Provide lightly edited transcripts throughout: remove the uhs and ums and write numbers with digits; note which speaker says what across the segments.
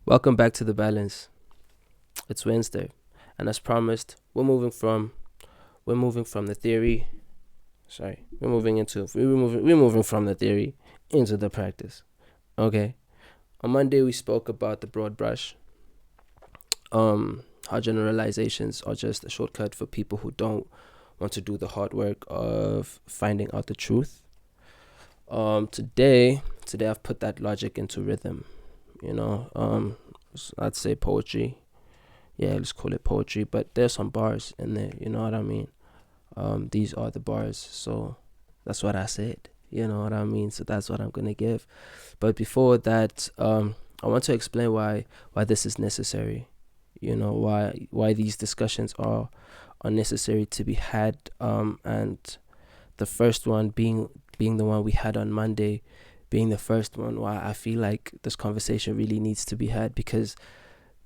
Speaker 1: Welcome back to The Balance. It's Wednesday, and as promised, we're moving from the theory. Sorry, we're moving from the theory into the practice. Okay. On Monday we spoke about the broad brush. How generalizations are just a shortcut for people who don't want to do the hard work of finding out the truth. Today I've put that logic into rhythm. I'd say poetry. Yeah, let's call it poetry, but there's some bars in there, you know what I mean? These are the bars, so that's what I said, you know what I mean? So that's what I'm gonna give. But before that, I want to explain why this is necessary. Why these discussions are necessary to be had. And the first one being the one we had on Monday, being the first one, why I feel like this conversation really needs to be had, because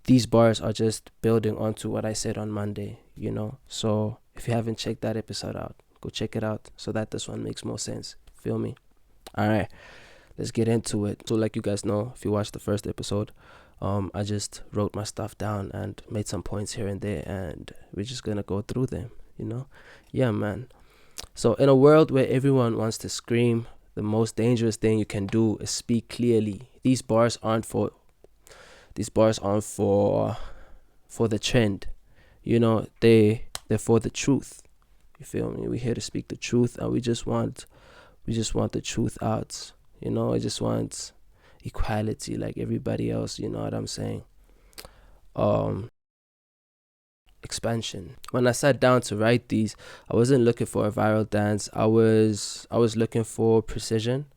Speaker 1: these bars are just building onto what I said on Monday. So if you haven't checked that episode out, go check it out so that this one makes more sense. Feel me? All right, let's get into it. So like you guys know, if you watched the first episode, I just wrote my stuff down and made some points here and there, and we're just gonna go through them. Yeah, man. So in a world where everyone wants to scream, the most dangerous thing you can do is speak clearly. These bars aren't for the trend. They're for the truth. You feel me? We're here to speak the truth, and we just want the truth out. I just want equality like everybody else, you know what I'm saying? Expansion. When I sat down to write these, I wasn't looking for a viral dance. I was looking for precision.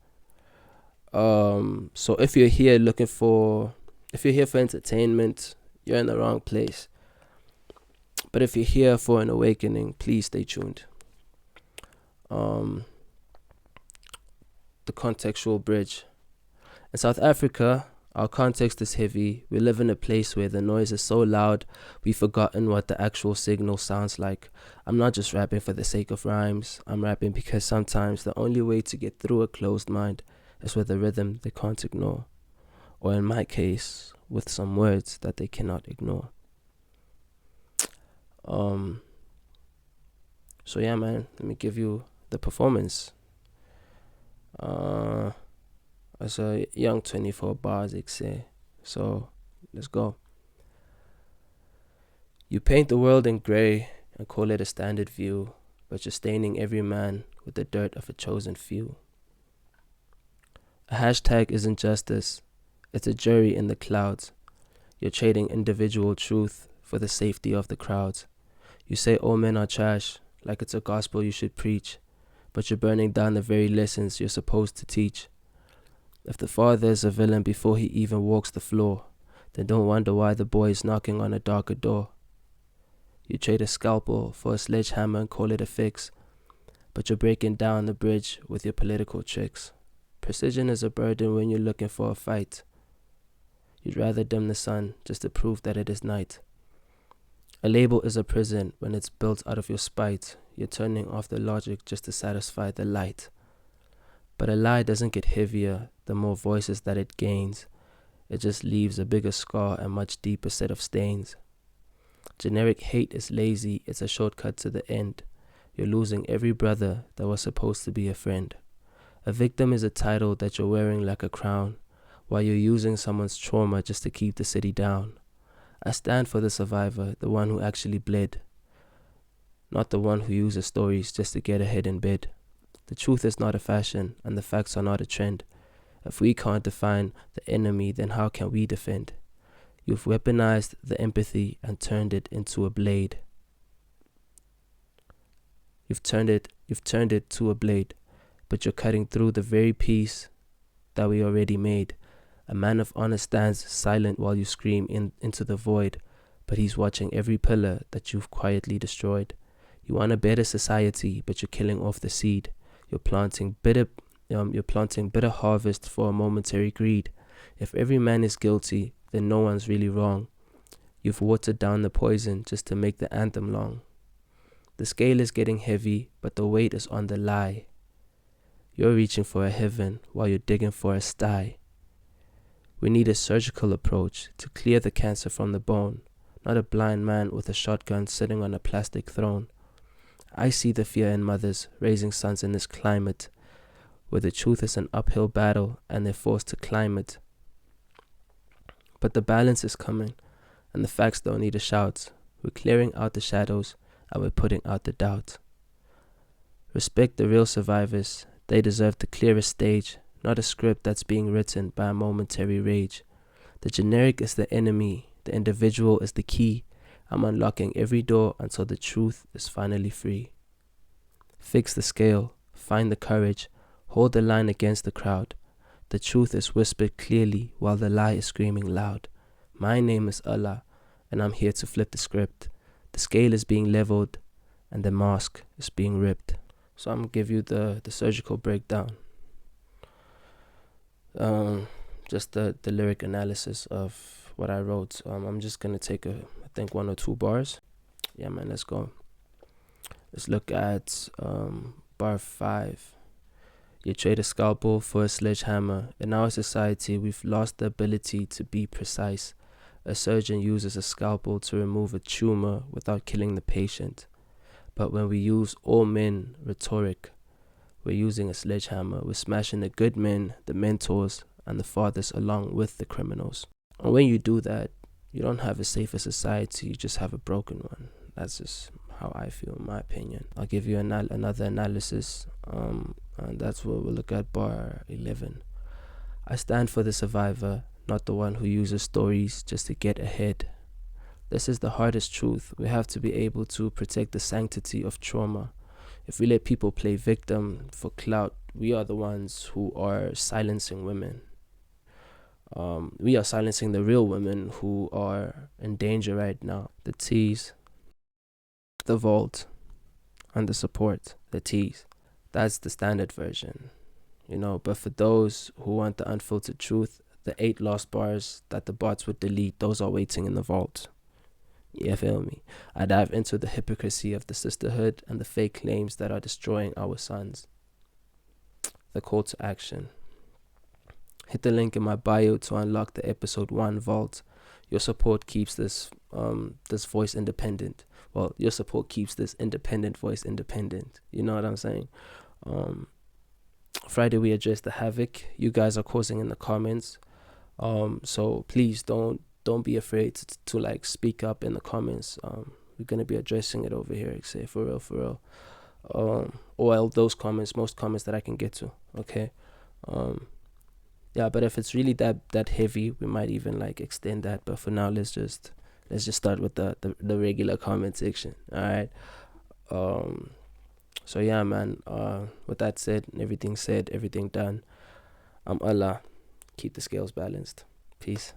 Speaker 1: So if you're here for entertainment, you're in the wrong place. But if you're here for an awakening, please stay tuned. The contextual bridge. In South Africa, our context is heavy. We live in a place where the noise is so loud, we've forgotten what the actual signal sounds like. I'm not just rapping for the sake of rhymes. I'm rapping because sometimes the only way to get through a closed mind is with a rhythm they can't ignore. Or in my case, with some words that they cannot ignore. So yeah, man, let me give you the performance. As a young 24 bars, say. So let's go. You paint the world in grey and call it a standard view, but you're staining every man with the dirt of a chosen few. A hashtag isn't justice, it's a jury in the clouds. You're trading individual truth for the safety of the crowds. You say all men are trash, like it's a gospel you should preach, but you're burning down the very lessons you're supposed to teach. If the father is a villain before he even walks the floor, then don't wonder why the boy is knocking on a darker door. You trade a scalpel for a sledgehammer and call it a fix, but you're breaking down the bridge with your political tricks. Precision is a burden when you're looking for a fight. You'd rather dim the sun just to prove that it is night. A label is a prison when it's built out of your spite. You're turning off the logic just to satisfy the light. But a lie doesn't get heavier the more voices that it gains. It just leaves a bigger scar and much deeper set of stains. Generic hate is lazy, it's a shortcut to the end. You're losing every brother that was supposed to be a friend. A victim is a title that you're wearing like a crown, while you're using someone's trauma just to keep the city down. I stand for the survivor, the one who actually bled, not the one who uses stories just to get ahead in bed. The truth is not a fashion, and the facts are not a trend. If we can't define the enemy, then how can we defend? You've weaponized the empathy and turned it into a blade. You've turned it to a blade, but you're cutting through the very piece that we already made. A man of honor stands silent while you scream into the void, but he's watching every pillar that you've quietly destroyed. You want a better society, but you're killing off the seed. You're planting bitter harvest for a momentary greed. If every man is guilty, then no one's really wrong. You've watered down the poison just to make the anthem long. The scale is getting heavy, but the weight is on the lie. You're reaching for a heaven while you're digging for a sty. We need a surgical approach to clear the cancer from the bone, not a blind man with a shotgun sitting on a plastic throne. I see the fear in mothers raising sons in this climate, where the truth is an uphill battle and they're forced to climb it. But the balance is coming, and the facts don't need a shout. We're clearing out the shadows, and we're putting out the doubt. Respect the real survivors. They deserve the clearest stage, not a script that's being written by a momentary rage. The generic is the enemy, the individual is the key. I'm unlocking every door until the truth is finally free. Fix the scale, find the courage, hold the line against the crowd. The truth is whispered clearly while the lie is screaming loud. My name is Allah, and I'm here to flip the script. The scale is being leveled, and the mask is being ripped. So I'm going to give you the surgical breakdown. Just the lyric analysis of what I wrote. I'm just going to take I think 1 or 2 bars. Yeah, man, let's go. Let's look at bar 5. You trade a scalpel for a sledgehammer. In our society, we've lost the ability to be precise. A surgeon uses a scalpel to remove a tumor without killing the patient. But when we use all men rhetoric, we're using a sledgehammer. We're smashing the good men, the mentors, and the fathers along with the criminals. And when you do that, you don't have a safer society, you just have a broken one. That's just how I feel, in my opinion. I'll give you another analysis, and that's what we'll look at bar 11. I stand for the survivor, not the one who uses stories just to get ahead. This is the hardest truth. We have to be able to protect the sanctity of trauma. If we let people play victim for clout, we are the ones who are silencing women. We are silencing the real women who are in danger right now. The T's, the vault, and the support, the T's. That's the standard version, but for those who want the unfiltered truth, the 8 lost bars that the bots would delete, those are waiting in the vault. You feel me? I dive into the hypocrisy of the sisterhood and the fake claims that are destroying our sons. The call to action. Hit the link in my bio to unlock the episode 1 vault. Your support keeps this voice independent. Well, your support keeps this independent voice independent. You know what I'm saying? Friday we address the havoc you guys are causing in the comments. So please don't be afraid to like speak up in the comments. We're gonna be addressing it over here. Say for real. Or those comments, most comments that I can get to. Okay. Yeah, but if it's really that heavy, we might even like extend that. But for now, let's just start with the regular comment section. All right. So yeah, man. With that said, everything done. I'm Allah. Keep the scales balanced. Peace.